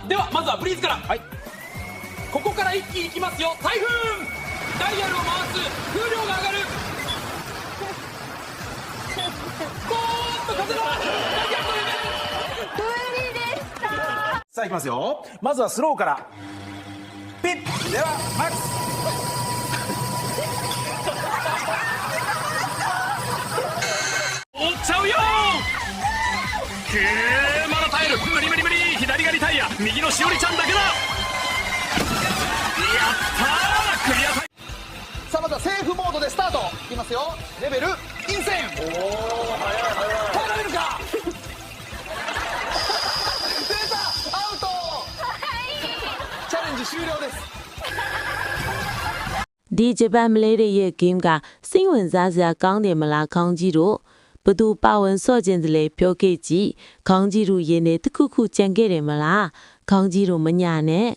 ではまずはブリーズから。はい、ここから一気にいきますよ。台風ダイヤルを回す。風量が上がる。ゴーッと風のダイヤル無理でした。さあいきますよ。まずはスローからピッ。ではマックス折っちゃうよー。まだ耐える。無理無理無理。左がリタイア、右のしおりちゃんだけだ。やったー、クリアタイム。さあまずはセーフモードでスタート。いきますよ。レベルインセン。おお、早い早い。耐えられるか。出た、アウト。チャレンジ終了です。ဒီဂျပန်မလေးတွေရဲ့ game ကစိတ်ဝင်စားစရာကောင်းတယ်မလားခေါင်းကြီးတို့ဘသူပါဝင်စော့ခြင်းတလေပြောခဲ့ကြည့်ခေါင်းကြီးတို့ရင်းနေတစ်ခုခုကြံခဲ့တယ်မလားခေါင်းကြီးတို့မညာနဲ့